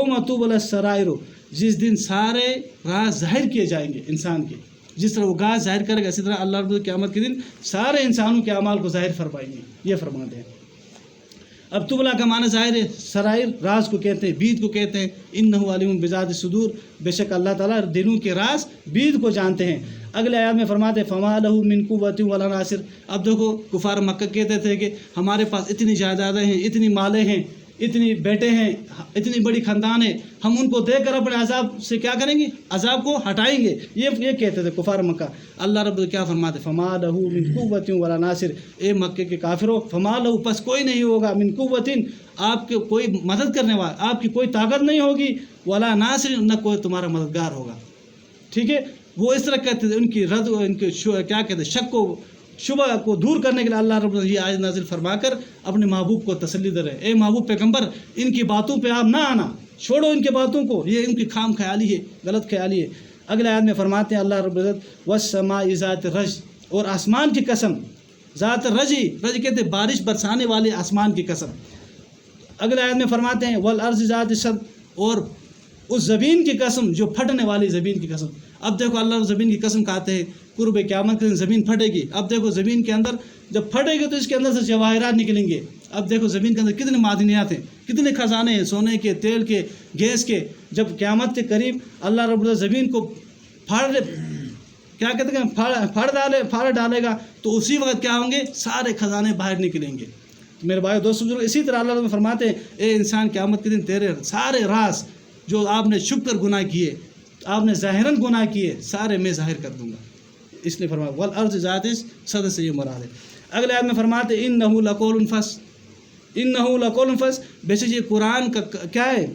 یوم تبلی السرائر، جس دن سارے راز ظاہر کیے جائیں گے انسان کے. جس طرح وہ گاہ ظاہر کرے گا اسی طرح اللہ رب قیامت کے دن سارے انسانوں کے اعمال کو ظاہر فرمائیں گے. یہ فرماتے ہیں. اب تبلا کا معنی ظاہر ہے، سرائر راز کو کہتے ہیں، بید کو کہتے ہیں. انہ علیم بذات الصدور، بے شک اللہ تعالیٰ دلوں کے راز بید کو جانتے ہیں. اگلے آیات میں فرماتے ہیں فما لہ من قوت ولا ناصر. اب دیکھو کفار مکہ کہتے تھے کہ ہمارے پاس اتنی جائیدادیں ہیں، اتنی مالیں ہیں، اتنی بیٹے ہیں، اتنی بڑی خاندان ہے، ہم ان کو دے کر اپنے عذاب سے کیا کریں گے؟ عذاب کو ہٹائیں گے. یہ کہتے تھے کفار مکہ. اللہ رب کیا فرماتے فما لہ من قوت ولا ناصر، اے مکے کے کافروں فما لہ پس کوئی نہیں ہوگا من قوت، آپ کے کوئی مدد کرنے والا، آپ کی کوئی طاقت نہیں ہوگی، ولا ناصر نہ کوئی تمہارا مددگار ہوگا. ٹھیک ہے. وہ اس طرح کہتے تھے، ان کی رد، ان کے کیا کہتے ہیں، شک کو، شبہ کو دور کرنے کے لیے اللہ رب یہ آیت نازل فرما کر اپنے محبوب کو تسلی دے رہے. اے محبوب پیغمبر، ان کی باتوں پہ آپ نہ آنا، چھوڑو ان کے باتوں کو، یہ ان کی خام خیالی ہے، غلط خیالی ہے. اگلے آیت میں فرماتے ہیں اللہ رب العزت والسماء ذات الرج، اور آسمان کی قسم، ذات الرج، رج کہتے ہیں بارش برسانے والے آسمان کی قسم. اگلے آیت میں فرماتے ہیں والارض ذات الصدع، اور اس زمین کی قسم جو پھٹنے والی زمین کی قسم. اب دیکھو اللہ زمین کی قسم کہتے ہیں، قرب قیامت کے دن زمین پھٹے گی. اب دیکھو زمین کے اندر جب پھٹے گی تو اس کے اندر سے جواہرات نکلیں گے. اب دیکھو زمین کے اندر کتنے معدنیات ہیں، کتنے خزانے ہیں، سونے کے، تیل کے، گیس کے. جب قیامت کے قریب اللہ رب العزت زمین کو پھاڑ ڈالے گا تو اسی وقت کیا ہوں گے؟ سارے خزانے باہر نکلیں گے. میرے بھائی دوستوں بزرگ، اسی طرح اللہ فرماتے ہیں اے انسان قیامت کے دن تیرے سارے راز جو آپ نے چھپ کر گناہ کیے، آپ نے ظاہراً گناہ کیے، سارے میں ظاہر کر دوں گا. اس لیے فرمایا والارض ذات الصدع سے یہ مراد ہے. اگلے آیت میں فرماتے ہیں انہ لقول فصل، انہ لقول فصل، بے شک یہ قرآن کا کیا ہے؟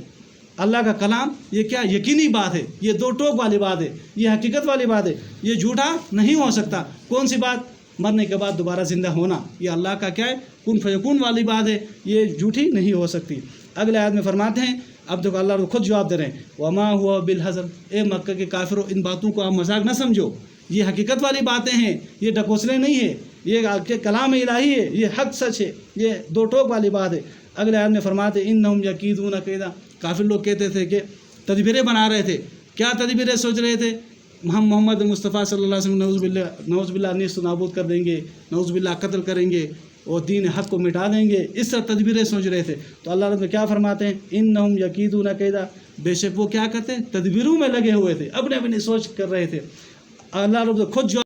اللہ کا کلام. یہ کیا یقینی بات ہے، یہ دو ٹوک والی بات ہے، یہ حقیقت والی بات ہے، یہ جھوٹا نہیں ہو سکتا. کون سی بات؟ مرنے کے بعد دوبارہ زندہ ہونا. یہ اللہ کا کیا ہے؟ کن فیکون والی بات ہے، یہ جھوٹی نہیں ہو سکتی. اگلے آیت میں فرماتے ہیں، اب دیکھو اللہ خود جواب دے رہے ہیں وما ہوا بالحزر، اے مکہ کے کافروں ان باتوں کو آپ مذاق نہ سمجھو، یہ حقیقت والی باتیں ہیں، یہ ڈکوسلے نہیں ہے، یہ کلام الہی ہے، یہ حق سچ ہے، یہ دو ٹوک والی بات ہے. اگلے آیت میں فرماتے انہم یکیدون کیدا، کافر لوگ کہتے تھے کہ تدبیریں بنا رہے تھے. کیا تدبیریں سوچ رہے تھے؟ ہم محمد مصطفیٰ صلی اللہ علیہ وسلم نعوذ باللہ نیست و نابود کر دیں گے، نعوذ باللہ قتل کریں گے اور دین حق کو مٹا دیں گے. اس طرح تدبیریں سوچ رہے تھے. تو اللہ رب کیا فرماتے ہیں انہم یکیدون کیدا، بے شک وہ کیا کرتے ہیں؟ تدبیروں میں لگے ہوئے تھے، اپنے سوچ کر رہے تھے. اللہ رب خود جو